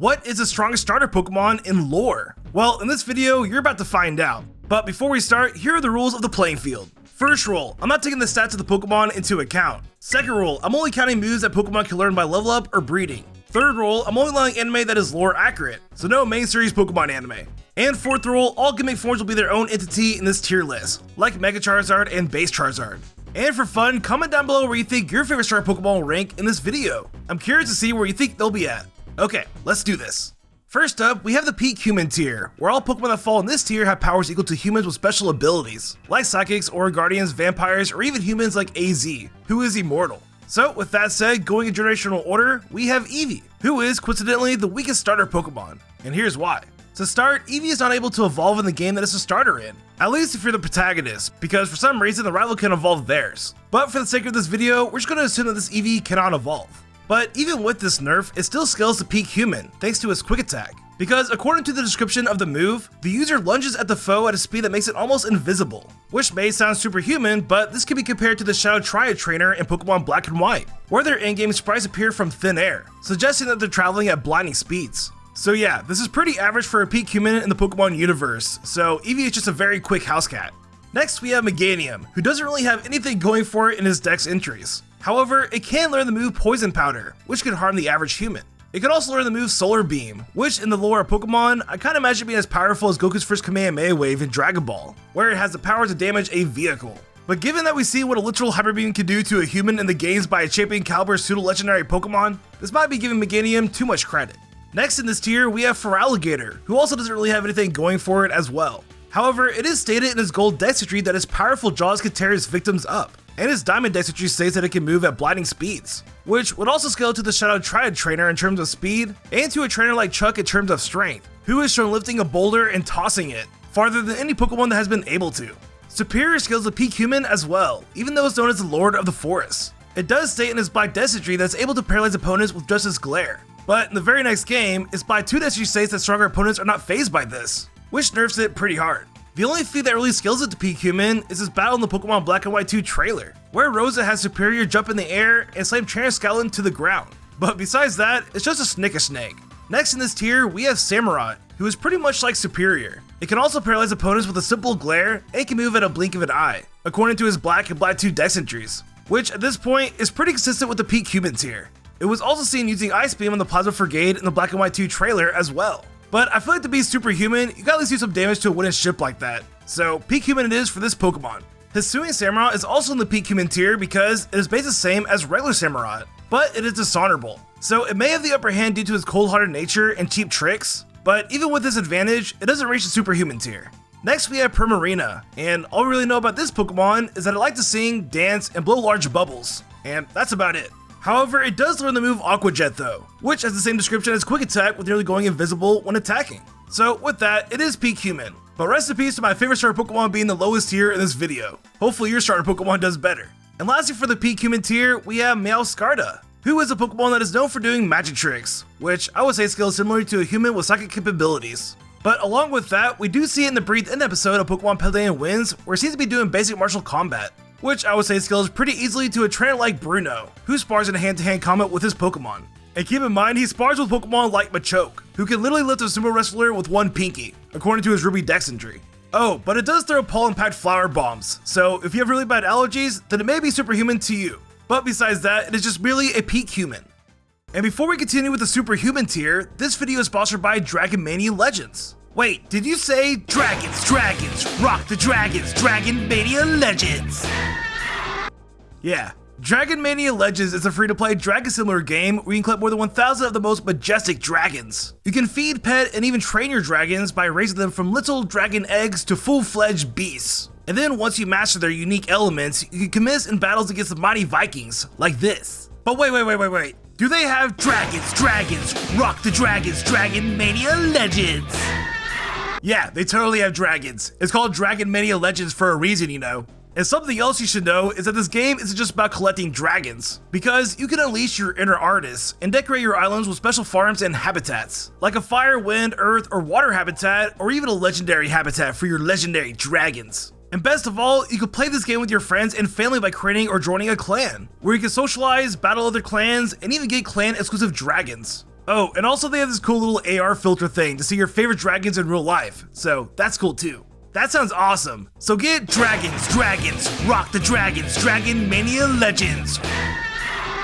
What is the strongest starter Pokemon in lore? Well, in this video, you're about to find out. But before we start, here are the rules of the playing field. First rule, I'm not taking the stats of the Pokemon into account. Second rule, I'm only counting moves that Pokemon can learn by level up or breeding. Third rule, I'm only allowing anime that is lore accurate, so no main series Pokemon anime. And fourth rule, all gimmick forms will be their own entity in this tier list, like Mega Charizard and Base Charizard. And for fun, comment down below where you think your favorite starter Pokemon will rank in this video. I'm curious to see where you think they'll be at. Okay, let's do this. First up, we have the peak human tier, where all Pokemon that fall in this tier have powers equal to humans with special abilities, like psychics, aura guardians, vampires, or even humans like AZ, who is immortal. So with that said, going in generational order, we have Eevee, who is coincidentally the weakest starter Pokemon, and here's why. To start, Eevee is not able to evolve in the game that it's a starter in, at least if you're the protagonist, because for some reason the rival can evolve theirs. But for the sake of this video, we're just going to assume that this Eevee cannot evolve. But even with this nerf, it still scales to peak human, thanks to its quick attack. Because according to the description of the move, the user lunges at the foe at a speed that makes it almost invisible, which may sound superhuman, but this can be compared to the Shadow Triad trainer in Pokemon Black and White, where their in-game sprites appear from thin air, suggesting that they're traveling at blinding speeds. So yeah, this is pretty average for a peak human in the Pokemon universe, so Eevee is just a very quick house cat. Next we have Meganium, who doesn't really have anything going for it in his dex entries. However, it can learn the move Poison Powder, which can harm the average human. It can also learn the move Solar Beam, which in the lore of Pokemon, I kinda imagine being as powerful as Goku's first Kamehameha wave in Dragon Ball, where it has the power to damage a vehicle. But given that we see what a literal Hyper Beam can do to a human in the games by a champion caliber pseudo-legendary Pokemon, this might be giving Meganium too much credit. Next in this tier, we have Feraligatr, who also doesn't really have anything going for it as well. However, it is stated in his gold dex entry that his powerful jaws can tear his victims up, and his diamond dex entry states that it can move at blinding speeds, which would also scale to the Shadow Triad trainer in terms of speed, and to a trainer like Chuck in terms of strength, who is shown lifting a boulder and tossing it, farther than any Pokemon that has been able to. Superior scales to peak human as well, even though it's known as the Lord of the Forest. It does state in his Black dex entry that it's able to paralyze opponents with just its glare, but in the very next game, its Black 2 dex entry states that stronger opponents are not fazed by this, which nerfs it pretty hard. The only feat that really scales it to peak human is his battle in the Pokemon Black and White 2 trailer, where Rosa has superior jump in the air and slam Transcalon to the ground. But besides that, it's just a Snicker-Snake. Next in this tier, we have Samurott, who is pretty much like Superior. It can also paralyze opponents with a simple glare, and can move at a blink of an eye, according to his Black and Black 2 dex entries, which at this point is pretty consistent with the peak human tier. It was also seen using Ice Beam on the Plasma Frigate in the Black and White 2 trailer as well. But I feel like to be superhuman, you gotta at least do some damage to a wooden ship like that. So peak human it is for this Pokemon. Hisuian Samurott is also in the peak human tier because it is based the same as regular Samurott, but it is dishonorable. So it may have the upper hand due to its cold-hearted nature and cheap tricks, but even with this advantage, it doesn't reach the superhuman tier. Next we have Primarina, and all we really know about this Pokemon is that it likes to sing, dance, and blow large bubbles, and that's about it. However, it does learn the move Aqua Jet though, which has the same description as Quick Attack with nearly going invisible when attacking. So with that, it is peak human. But rest in peace to my favorite starter Pokemon being the lowest tier in this video. Hopefully your starter Pokemon does better. And lastly for the peak human tier, we have Meowscarada, who is a Pokemon that is known for doing magic tricks, which I would say scales similarly to a human with psychic capabilities. But along with that, we do see it in the Breathe In episode of Pokemon Palladium Winds, where it seems to be doing basic martial combat, which I would say scales pretty easily to a trainer like Bruno, who spars in a hand-to-hand combat with his Pokemon. And keep in mind, he spars with Pokemon like Machoke, who can literally lift a sumo wrestler with one pinky, according to his Ruby dex entry. Oh, but it does throw pollen-packed flower bombs, so if you have really bad allergies, then it may be superhuman to you. But besides that, it is just merely a peak human. And before we continue with the superhuman tier, this video is sponsored by Dragon Mania Legends. Wait, did you say Dragons, rock the dragons, Dragon Mania Legends? Yeah, Dragon Mania Legends is a free-to-play Dragon Simulator game where you can collect more than 1,000 of the most majestic dragons. You can feed, pet, and even train your dragons by raising them from little dragon eggs to full-fledged beasts. And then once you master their unique elements, you can commence in battles against the mighty Vikings, like this. But wait. Do they have dragons, rock the dragons, Dragon Mania Legends? Yeah, they totally have dragons. It's called Dragon Mania Legends for a reason, you know. And something else you should know is that this game isn't just about collecting dragons, because you can unleash your inner artists and decorate your islands with special farms and habitats, like a fire, wind, earth, or water habitat, or even a legendary habitat for your legendary dragons. And best of all, you can play this game with your friends and family by creating or joining a clan, where you can socialize, battle other clans, and even get clan exclusive dragons. Oh, and also they have this cool little AR filter thing to see your favorite dragons in real life, so that's cool too. That sounds awesome. So get dragons, rock the dragons, Dragon Mania Legends.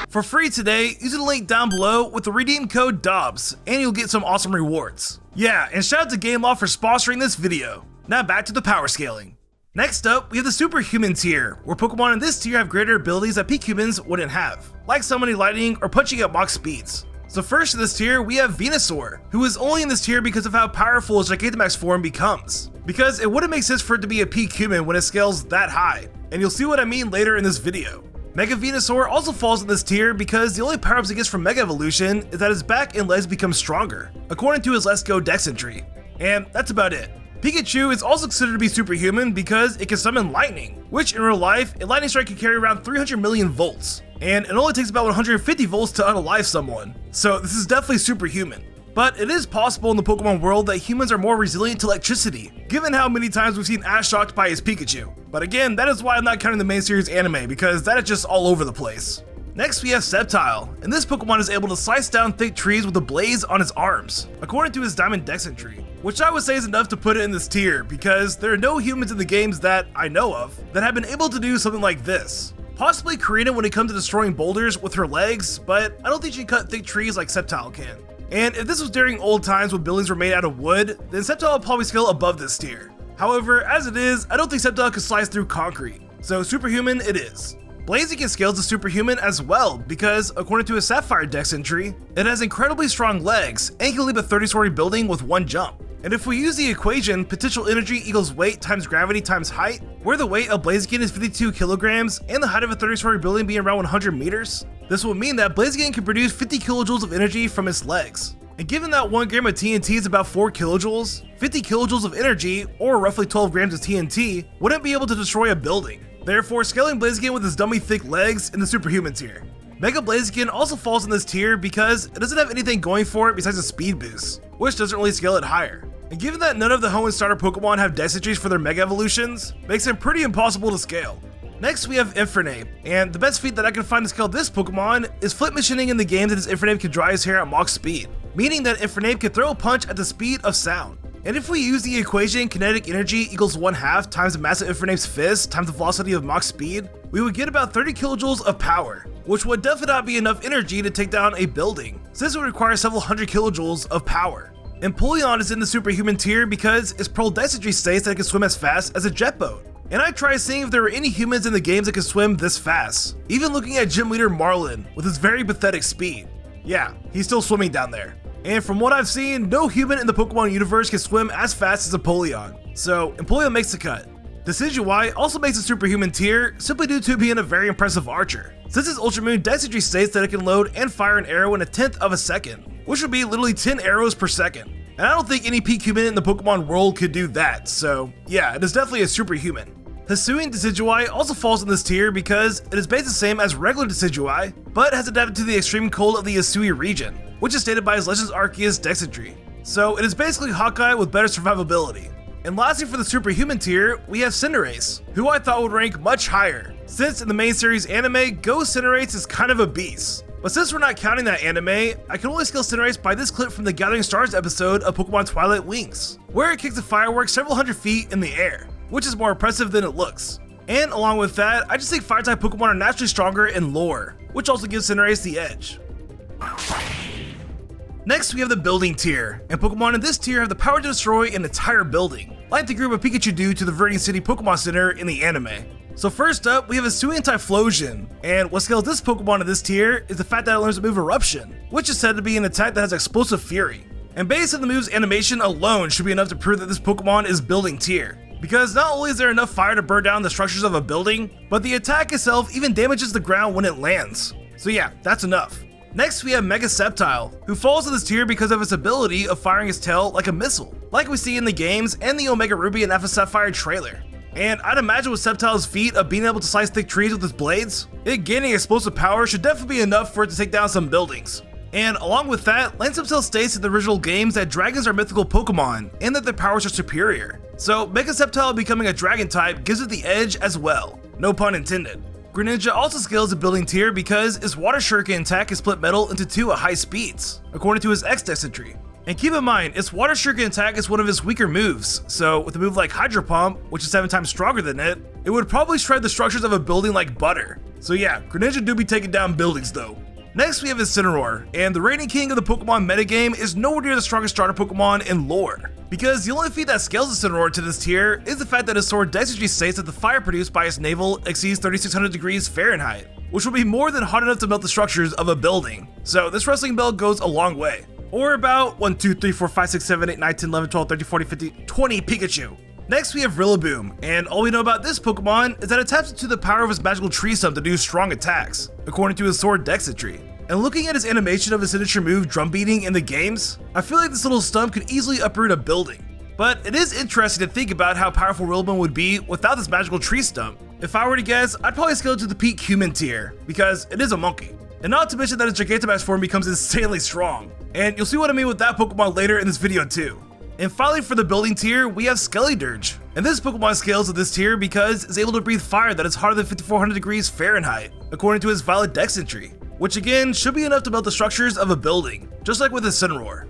For free today, use the link down below with the redeem code Dobbs, and you'll get some awesome rewards. Yeah, and shout out to GameLaw for sponsoring this video. Now back to the power scaling. Next up, we have the Superhuman tier, where Pokemon in this tier have greater abilities that peak humans wouldn't have, like summoning lightning or punching at max speeds. So first in this tier, we have Venusaur, who is only in this tier because of how powerful its Gigantamax form becomes. Because it wouldn't make sense for it to be a peak human when it scales that high, and you'll see what I mean later in this video. Mega Venusaur also falls in this tier because the only power-ups it gets from Mega Evolution is that his back and legs become stronger, according to his Let's Go Dex entry. And that's about it. Pikachu is also considered to be superhuman because it can summon lightning, which in real life, a lightning strike can carry around 300 million volts, and it only takes about 150 volts to unalive someone, so this is definitely superhuman. But it is possible in the Pokemon world that humans are more resilient to electricity, given how many times we've seen Ash shocked by his Pikachu. But again, that is why I'm not counting the main series anime, because that is just all over the place. Next we have Sceptile, and this Pokemon is able to slice down thick trees with a blaze on his arms, according to his Diamond Dex entry, which I would say is enough to put it in this tier, because there are no humans in the games that I know of that have been able to do something like this. Possibly Karina when it comes to destroying boulders with her legs, but I don't think she can cut thick trees like Sceptile can. And if this was during old times when buildings were made out of wood, then Sceptile would probably scale above this tier. However, as it is, I don't think Sceptile could slice through concrete, so superhuman it is. Blaziken scales to superhuman as well because, according to his Sapphire Dex entry, it has incredibly strong legs and can leap a 30-story building with one jump. And if we use the equation potential energy equals weight times gravity times height, where the weight of Blaziken is 52 kilograms and the height of a 30-story building being around 100 meters, this will mean that Blaziken can produce 50 kilojoules of energy from its legs. And given that 1 gram of TNT is about 4 kilojoules, 50 kilojoules of energy, or roughly 12 grams of TNT, wouldn't be able to destroy a building. Therefore, scaling Blaziken with his dummy thick legs in the superhuman tier. Mega Blaziken also falls in this tier because it doesn't have anything going for it besides a speed boost, which doesn't really scale it higher. And given that none of the Hoenn starter Pokemon have Dex entries for their Mega Evolutions, makes it pretty impossible to scale. Next we have Infernape, and the best feat that I can find to scale this Pokemon is flip machining in the game that this Infernape can dry his hair at max speed, meaning that Infernape can throw a punch at the speed of sound. And if we use the equation kinetic energy equals 1/2 times the mass of Infernape's fist times the velocity of max speed, we would get about 30 kilojoules of power, which would definitely not be enough energy to take down a building, since it would require several hundred kilojoules of power. Empoleon is in the superhuman tier because its Pearl Dex entry states that it can swim as fast as a jet boat. And I tried seeing if there were any humans in the games that could swim this fast, even looking at Gym Leader Marlin with his very pathetic speed. Yeah, he's still swimming down there. And from what I've seen, no human in the Pokemon universe can swim as fast as Empoleon, so Empoleon makes the cut. Decidueye also makes a superhuman tier simply due to being a very impressive archer, since its Ultra Moon Dex entry states that it can load and fire an arrow in 1/10 of a second, which would be literally 10 arrows per second. And I don't think any peak human in the Pokemon world could do that, so yeah, it is definitely a superhuman. Hisuian Decidueye also falls in this tier because it is based the same as regular Decidueye, but has adapted to the extreme cold of the Hisui region, which is stated by his Legends Arceus Dex entry. So it is basically Hawkeye with better survivability. And lastly for the superhuman tier, we have Cinderace, who I thought would rank much higher, since in the main series anime, Ghost Cinderace is kind of a beast. But since we're not counting that anime, I can only scale Cinderace by this clip from the Gathering Stars episode of Pokemon Twilight Wings, where it kicks a firework several hundred feet in the air, which is more impressive than it looks. And along with that, I just think Fire-type Pokemon are naturally stronger in lore, which also gives Cinderace the edge. Next we have the building tier, and Pokemon in this tier have the power to destroy an entire building, like the group of Pikachu do to the Viridian City Pokemon Center in the anime. So first up, we have Hisuian Typhlosion, and what scales this Pokemon in this tier is the fact that it learns the move Eruption, which is said to be an attack that has explosive fury. And based on the move's animation alone should be enough to prove that this Pokemon is building tier, because not only is there enough fire to burn down the structures of a building, but the attack itself even damages the ground when it lands. So yeah, that's enough. Next we have Mega Sceptile, who falls in this tier because of its ability of firing its tail like a missile, like we see in the games and the Omega Ruby and Alpha Sapphire trailer. And I'd imagine with Sceptile's feat of being able to slice thick trees with its blades, it gaining explosive power should definitely be enough for it to take down some buildings. And along with that, Lance himself states in the original games that dragons are mythical Pokemon and that their powers are superior. So Mega Sceptile becoming a dragon type gives it the edge as well, no pun intended. Greninja also scales the building tier because its water shuriken attack can split metal into 2 at high speeds, according to his X dextry. And keep in mind, its water shuriken attack is one of his weaker moves, so with a move like Hydro Pump, which is 7 times stronger than it would probably shred the structures of a building like butter. So yeah, Greninja do be taking down buildings though. Next we have Incineroar, and the reigning king of the Pokemon metagame is nowhere near the strongest starter Pokemon in lore. Because the only feat that scales Incineroar to this tier is the fact that his sword dextry states that the fire produced by its navel exceeds 3600 degrees Fahrenheit, which will be more than hot enough to melt the structures of a building. So this wrestling belt goes a long way. Or about 1, 2, 3, 4, 5, 6, 7, 8, 9, 10, 11, 12, 13, 14, 15, 20 Pikachu. Next we have Rillaboom, and all we know about this Pokemon is that it taps into the power of his magical tree stump to do strong attacks, according to his sword dextry. And looking at his animation of his signature move drum beating in the games, I feel like this little stump could easily uproot a building. But it is interesting to think about how powerful Rillaboom would be without this magical tree stump. If I were to guess, I'd probably scale it to the peak human tier, because it is a monkey. And not to mention that its Gigantamax form becomes insanely strong. And you'll see what I mean with that Pokemon later in this video too. And finally for the building tier, we have Skellydirge. And this Pokemon scales to this tier because it's able to breathe fire that is hotter than 5400 degrees Fahrenheit, according to his Violet dextry, which again should be enough to melt the structures of a building, just like with Incineroar.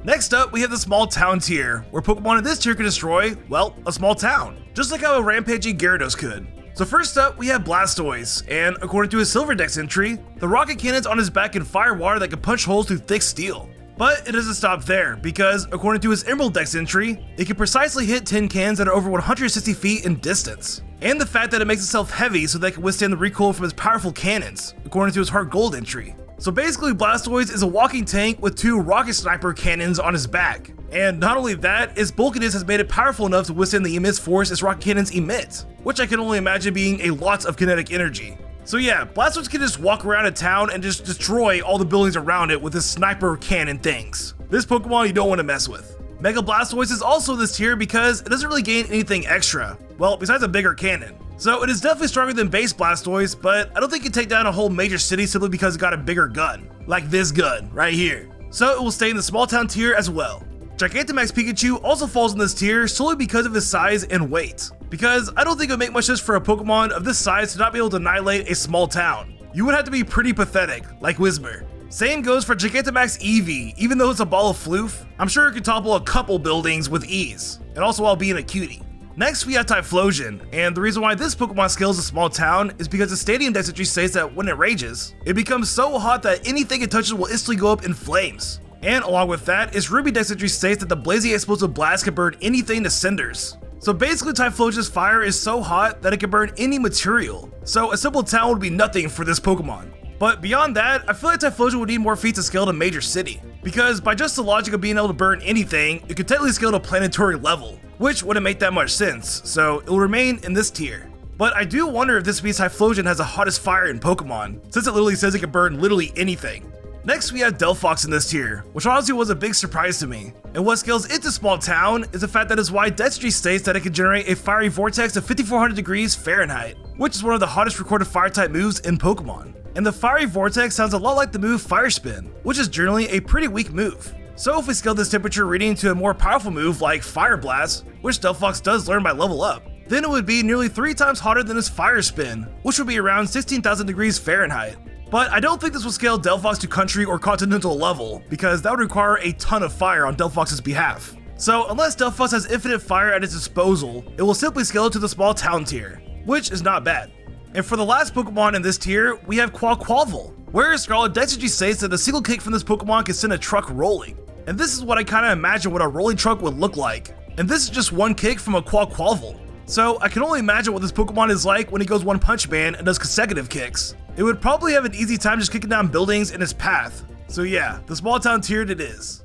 Next up, we have the small town tier, where Pokemon in this tier can destroy, well, a small town, just like how a rampaging Gyarados could. So first up, we have Blastoise, and according to his Silver Dex entry, the rocket cannons on his back can fire water that can punch holes through thick steel. But it doesn't stop there, because according to his Emerald Dex entry, it can precisely hit tin cans that are over 160 feet in distance. And the fact that it makes itself heavy so that it can withstand the recoil from its powerful cannons, according to his Heart Gold entry. So basically Blastoise is a walking tank with 2 rocket sniper cannons on his back. And not only that, its bulkiness has made it powerful enough to withstand the immense force its rocket cannons emit, which I can only imagine being a lot of kinetic energy. So yeah, Blastoise can just walk around a town and just destroy all the buildings around it with his sniper cannon things. This Pokemon you don't want to mess with. Mega Blastoise is also this tier because it doesn't really gain anything extra, well, besides a bigger cannon. So it is definitely stronger than base Blastoise, but I don't think it can take down a whole major city simply because it got a bigger gun, like this gun right here. So it will stay in the small town tier as well. Gigantamax Pikachu also falls in this tier solely because of his size and weight, because I don't think it would make much sense for a Pokemon of this size to not be able to annihilate a small town. You would have to be pretty pathetic, like Whismur. Same goes for Gigantamax Eevee. Even though it's a ball of floof, I'm sure it could topple a couple buildings with ease, and also while being a cutie. Next we have Typhlosion, and the reason why this Pokemon scales a small town is because the Stadium dextry states that when it rages, it becomes so hot that anything it touches will instantly go up in flames. And along with that, its Ruby dextry states that the blazing explosive blast can burn anything to cinders. So basically Typhlosion's fire is so hot that it can burn any material, so a simple town would be nothing for this Pokemon. But beyond that, I feel like Typhlosion would need more feats to scale to major city, because by just the logic of being able to burn anything, it could technically scale to planetary level, which wouldn't make that much sense, so it will remain in this tier. But I do wonder if this means Typhlosion has the hottest fire in Pokemon, since it literally says it can burn literally anything. Next we have Delphox in this tier, which honestly was a big surprise to me. And what scales into small town is the fact that its wide dextry states that it can generate a fiery vortex of 5400 degrees Fahrenheit, which is one of the hottest recorded fire type moves in Pokemon. And the fiery vortex sounds a lot like the move Fire Spin, which is generally a pretty weak move. So if we scale this temperature reading to a more powerful move like Fire Blast, which Delphox does learn by level up, then it would be nearly 3 times hotter than its Fire Spin, which would be around 16,000 degrees Fahrenheit. But I don't think this will scale Delphox to country or continental level, because that would require a ton of fire on Delphox's behalf. So unless Delphox has infinite fire at its disposal, it will simply scale to the small town tier, which is not bad. And for the last Pokemon in this tier, we have Quaquaval, where Scarlet dextry states that a single kick from this Pokemon can send a truck rolling. And this is what I kinda imagine what a rolling truck would look like. And this is just one kick from a Quaquaval. So I can only imagine what this Pokemon is like when he goes One Punch Man and does consecutive kicks. It would probably have an easy time just kicking down buildings in its path. So yeah, the small town tiered it is.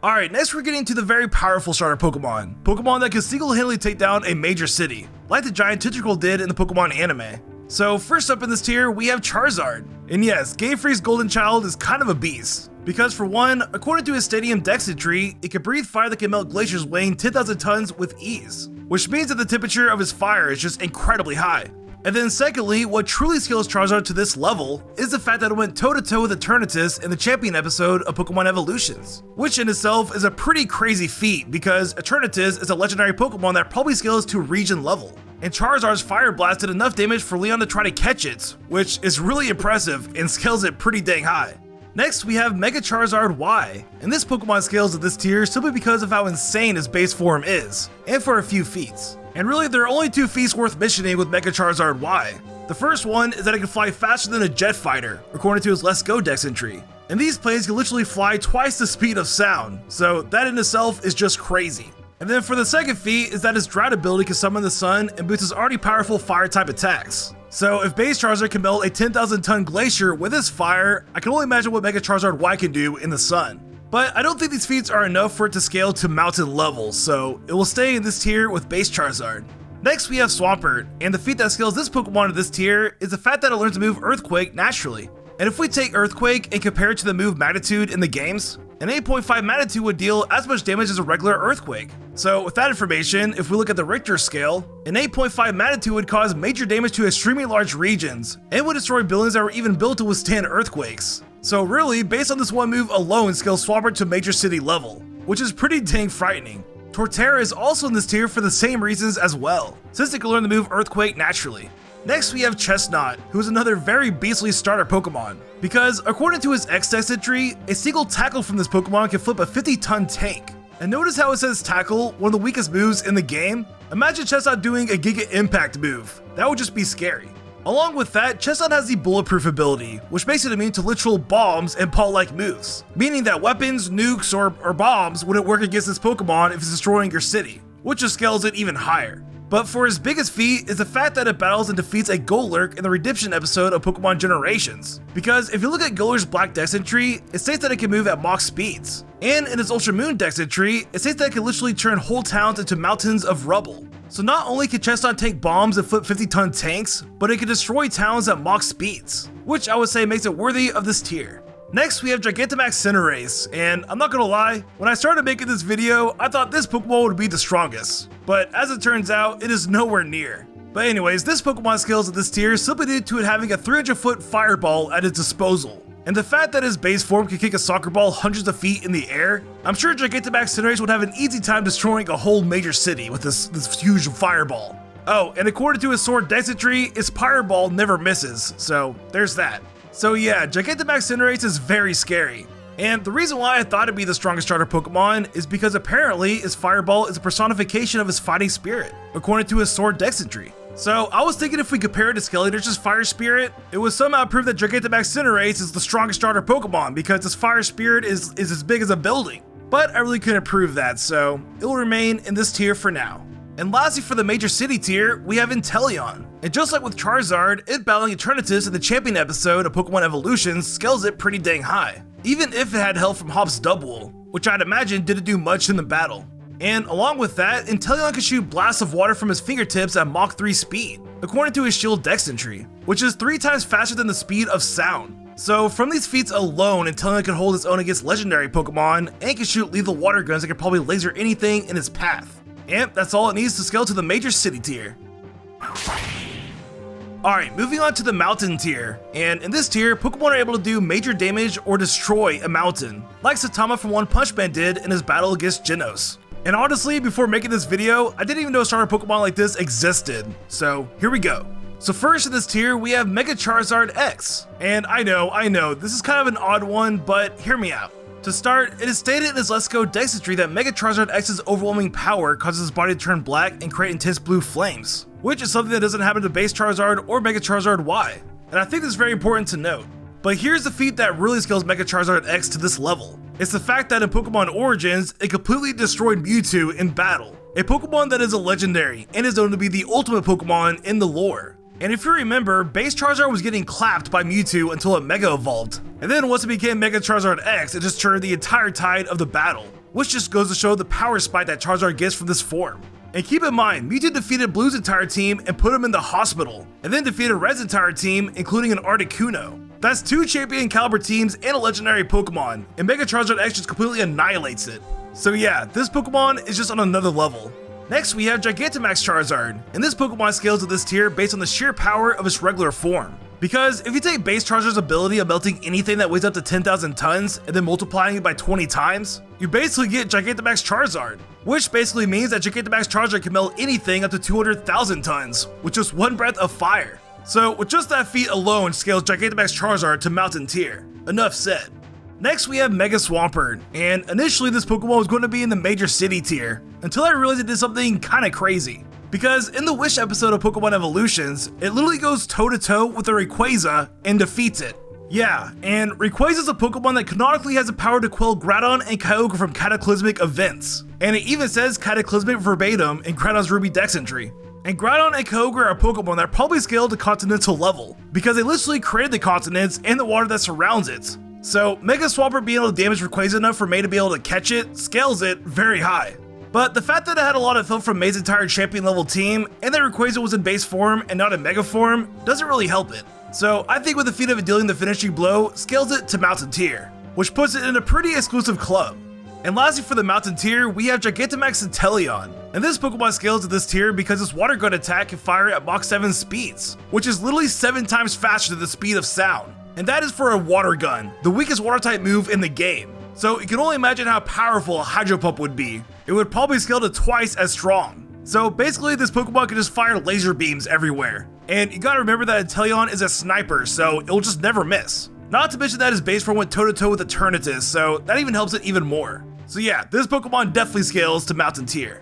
Alright, next we're getting to the very powerful starter Pokemon. Pokemon that can single-handedly take down a major city, like the giant Tentacle did in the Pokemon anime. So first up in this tier, we have Charizard. And yes, Game Freak's golden child is kind of a beast. Because for one, according to his Stadium dextry, it can breathe fire that can melt glaciers weighing 10,000 tons with ease. Which means that the temperature of his fire is just incredibly high. And then secondly, what truly scales Charizard to this level is the fact that it went toe-to-toe with Eternatus in the champion episode of Pokemon Evolutions, which in itself is a pretty crazy feat because Eternatus is a legendary Pokemon that probably scales to region level. And Charizard's Fire Blast did enough damage for Leon to try to catch it, which is really impressive and scales it pretty dang high. Next, we have Mega Charizard Y, and this Pokemon scales at this tier simply because of how insane his base form is, and for a few feats. And really, there are only 2 feats worth mentioning with Mega Charizard Y. The first one is that it can fly faster than a jet fighter, according to his Let's Go Dex entry. And these planes can literally fly twice the speed of sound, so that in itself is just crazy. And then for the second feat is that his Drought ability can summon the sun and boost his already powerful fire type attacks. So if base Charizard can melt a 10,000 ton glacier with his fire, I can only imagine what Mega Charizard Y can do in the sun. But I don't think these feats are enough for it to scale to mountain levels, so it will stay in this tier with base Charizard. Next we have Swampert, and the feat that scales this Pokemon to this tier is the fact that it learns to move Earthquake naturally. And if we take Earthquake and compare it to the move Magnitude in the games, an 8.5 Magnitude would deal as much damage as a regular Earthquake. So with that information, if we look at the Richter scale, an 8.5 Magnitude would cause major damage to extremely large regions, and would destroy buildings that were even built to withstand earthquakes. So really, based on this one move alone scales Swampert to major city level, which is pretty dang frightening. Torterra is also in this tier for the same reasons as well, since it can learn to move Earthquake naturally. Next we have Chestnut, who is another very beastly starter Pokemon, because according to his X-Dex entry, a single tackle from this Pokemon can flip a 50-ton tank. And notice how it says tackle, one of the weakest moves in the game? Imagine Chestnut doing a Giga Impact move. That would just be scary. Along with that, Chestnut has the Bulletproof ability, which makes it immune to literal bombs and paw-like moves, meaning that weapons, nukes, or bombs wouldn't work against this Pokemon if it's destroying your city, which just scales it even higher. But for his biggest feat is the fact that it battles and defeats a Golurk in the Redemption episode of Pokemon Generations. Because if you look at Golurk's Black Dex entry, it states that it can move at Mach speeds. And in its Ultra Moon Dex entry, it states that it can literally turn whole towns into mountains of rubble. So not only can Chestnut take bombs and flip 50-ton tanks, but it can destroy towns at Mach speeds, which I would say makes it worthy of this tier. Next we have Gigantamax Cinderace, and I'm not gonna lie, when I started making this video, I thought this Pokemon would be the strongest, but as it turns out, it is nowhere near. But anyways, this Pokemon scales at this tier simply due to it having a 300-foot fireball at its disposal. And the fact that his base form can kick a soccer ball hundreds of feet in the air, I'm sure Gigantamax Cinderace would have an easy time destroying a whole major city with this huge fireball. Oh, and according to his Sword Dex entry, its Fireball never misses, so there's that. So yeah, Gigantamax Cinderace is very scary. And the reason why I thought it'd be the strongest starter Pokemon is because apparently his Fireball is a personification of his fighting spirit, according to his Sword Dex entry. So I was thinking if we compare it to Skeletor's Fire Spirit, it would somehow prove that Gigantamax Cinderace is the strongest starter Pokemon because his Fire Spirit is as big as a building. But I really couldn't prove that, so it will remain in this tier for now. And lastly for the major city tier, we have Inteleon. And just like with Charizard, it battling Eternatus in the champion episode of Pokemon Evolutions scales it pretty dang high, even if it had help from Hop's Double, which I'd imagine didn't do much in the battle. And along with that, Inteleon can shoot blasts of water from his fingertips at Mach 3 speed, according to his Shield Dex entry, which is 3 times faster than the speed of sound. So from these feats alone, Inteleon can hold its own against legendary Pokemon, and can shoot lethal water guns that can probably laser anything in its path. And that's all it needs to scale to the major city tier. Alright, moving on to the mountain tier, and in this tier, Pokemon are able to do major damage or destroy a mountain, like Saitama from One Punch Man did in his battle against Genos. And honestly, before making this video, I didn't even know a starter Pokemon like this existed, so here we go. So first in this tier, we have Mega Charizard X, and I know, this is kind of an odd one, but hear me out. To start, it is stated in his Let's Go Dex entry that Mega Charizard X's overwhelming power causes his body to turn black and create intense blue flames, which is something that doesn't happen to base Charizard or Mega Charizard Y, and I think this is very important to note. But here's the feat that really scales Mega Charizard X to this level. It's the fact that in Pokemon Origins, it completely destroyed Mewtwo in battle, a Pokemon that is a legendary and is known to be the ultimate Pokemon in the lore. And if you remember, base Charizard was getting clapped by Mewtwo until it Mega Evolved, and then once it became Mega Charizard X, it just turned the entire tide of the battle, which just goes to show the power spike that Charizard gets from this form. And keep in mind, Mewtwo defeated Blue's entire team and put him in the hospital, and then defeated Red's entire team, including an Articuno. That's 2 champion caliber teams and a legendary Pokemon, and Mega Charizard X just completely annihilates it. So yeah, this Pokemon is just on another level. Next, we have Gigantamax Charizard, and this Pokemon scales to this tier based on the sheer power of its regular form. Because if you take base Charizard's ability of melting anything that weighs up to 10,000 tons and then multiplying it by 20 times, you basically get Gigantamax Charizard, which basically means that Gigantamax Charizard can melt anything up to 200,000 tons with just one breath of fire. So with just that feat alone scales Gigantamax Charizard to Mountain tier. Enough said. Next we have Mega Swampert, and initially this Pokemon was going to be in the Major City tier, until I realized it did something kinda crazy. Because in the Wish episode of Pokemon Evolutions, it literally goes toe to toe with a Rayquaza and defeats it. Yeah, and Rayquaza is a Pokemon that canonically has the power to quell Groudon and Kyogre from cataclysmic events. And it even says cataclysmic verbatim in Groudon's Ruby Dex entry. And Groudon and Kyogre are Pokemon that probably scale to Continental level, because they literally created the continents and the water that surrounds it. So Mega Swampert being able to damage Rayquaza enough for May to be able to catch it scales it very high. But the fact that it had a lot of help from May's entire champion level team, and that Rayquaza was in base form and not in mega form, doesn't really help it. So I think with the feat of it dealing the finishing blow, scales it to Mountain tier, which puts it in a pretty exclusive club. And lastly for the Mountain tier, we have Gigantamax Inteleon, and this Pokemon scales to this tier because its Water Gun attack can fire at Mach 7 speeds, which is literally 7 times faster than the speed of sound. And that is for a Water Gun, the weakest water type move in the game. So you can only imagine how powerful a Hydro Pump would be. It would probably scale to twice as strong. So basically this Pokemon can just fire laser beams everywhere. And you gotta remember that Inteleon is a sniper, so it'll just never miss. Not to mention that his base form went toe to toe with Eternatus, so that even helps it even more. So yeah, this Pokemon definitely scales to Mountain tier.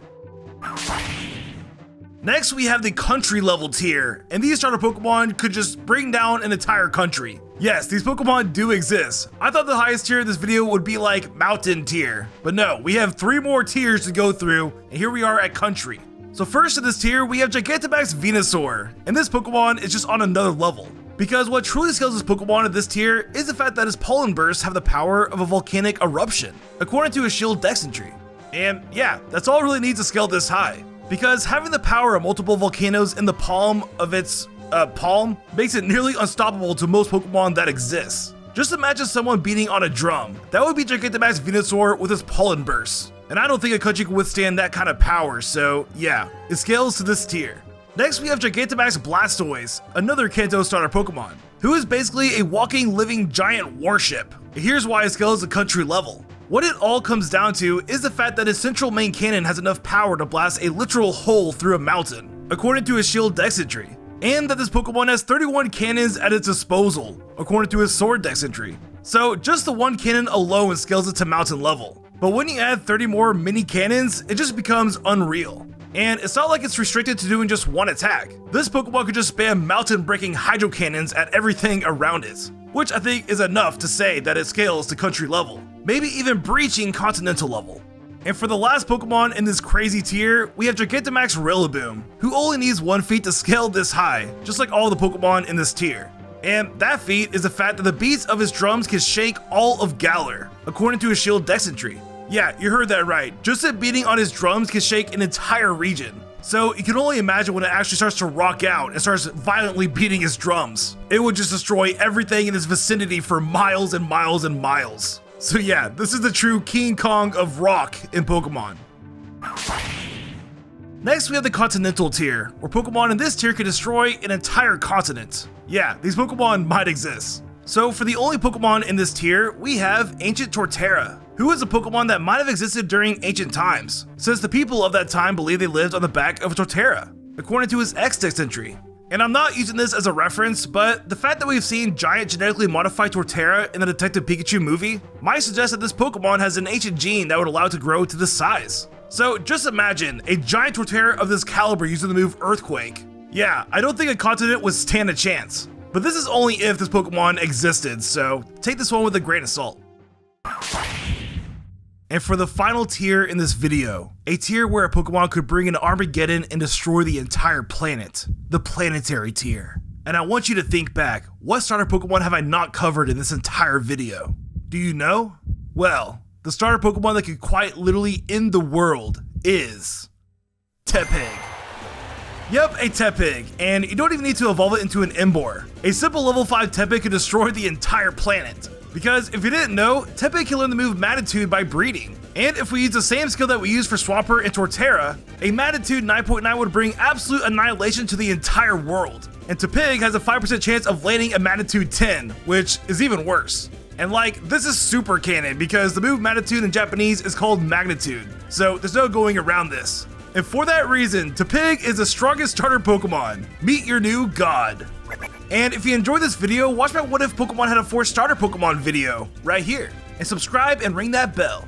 Next we have the country level tier, and these starter Pokemon could just bring down an entire country. Yes, these Pokemon do exist. I thought the highest tier of this video would be like Mountain tier, but no, we have 3 more tiers to go through, and here we are at country. So first in this tier, we have Gigantamax Venusaur, and this Pokemon is just on another level. Because what truly scales this Pokemon at this tier is the fact that his pollen bursts have the power of a volcanic eruption, according to his Shield Dex entry. And yeah, that's all it really needs to scale this high. Because having the power of multiple volcanoes in the palm of its palm makes it nearly unstoppable to most Pokemon that exist. Just imagine someone beating on a drum. That would be Gigantamax Venusaur with his pollen bursts. And I don't think a country can withstand that kind of power, so yeah, it scales to this tier. Next we have Gigantamax Blastoise, another Kanto starter Pokemon, who is basically a walking, living giant warship. Here's why it scales to country level. What it all comes down to is the fact that his central main cannon has enough power to blast a literal hole through a mountain, according to his Shield Dex entry, and that this Pokemon has 31 cannons at its disposal, according to his Sword Dex entry. So just the one cannon alone scales it to mountain level. But when you add 30 more mini cannons, it just becomes unreal. And it's not like it's restricted to doing just one attack. This Pokemon could just spam mountain-breaking hydro cannons at everything around it, which I think is enough to say that it scales to country level, maybe even breaching continental level. And for the last Pokemon in this crazy tier, we have Gigantamax Rillaboom, who only needs one feat to scale this high, just like all the Pokemon in this tier. And that feat is the fact that the beats of his drums can shake all of Galar, according to his Shield Dex entry. Yeah, you heard that right. Just it beating on his drums can shake an entire region. So you can only imagine when it actually starts to rock out and starts violently beating his drums. It would just destroy everything in its vicinity for miles and miles and miles. So yeah, this is the true King Kong of rock in Pokemon. Next we have the Continental tier, where Pokemon in this tier can destroy an entire continent. Yeah, these Pokemon might exist. So for the only Pokemon in this tier, we have Ancient Torterra, who is a Pokemon that might have existed during ancient times, since the people of that time believe they lived on the back of a Torterra, according to his X-Dex entry. And I'm not using this as a reference, but the fact that we've seen giant genetically modified Torterra in the Detective Pikachu movie might suggest that this Pokemon has an ancient gene that would allow it to grow to this size. So just imagine a giant Torterra of this caliber using the move Earthquake. Yeah, I don't think a continent would stand a chance. But this is only if this Pokemon existed, so take this one with a grain of salt. And for the final tier in this video, a tier where a Pokemon could bring an Armageddon and destroy the entire planet, the Planetary tier. And I want you to think back, what starter Pokemon have I not covered in this entire video? Do you know? Well, the starter Pokemon that could quite literally end the world is Tepig. Yep, a Tepig, and you don't even need to evolve it into an Emboar. A simple level 5 Tepig could destroy the entire planet. Because if you didn't know, Tepe can learn the move Magnitude by breeding. And if we use the same skill that we use for Swampert and Torterra, a Magnitude 9.9 would bring absolute annihilation to the entire world. And Tepig has a 5% chance of landing a Magnitude 10, which is even worse. And like, this is super canon because the move Magnitude in Japanese is called Magnitude, so there's no going around this. And for that reason, Tepig is the strongest starter Pokemon. Meet your new god. And if you enjoyed this video, watch my What If Pokemon Had a 4 Starter Pokemon video right here. And subscribe and ring that bell.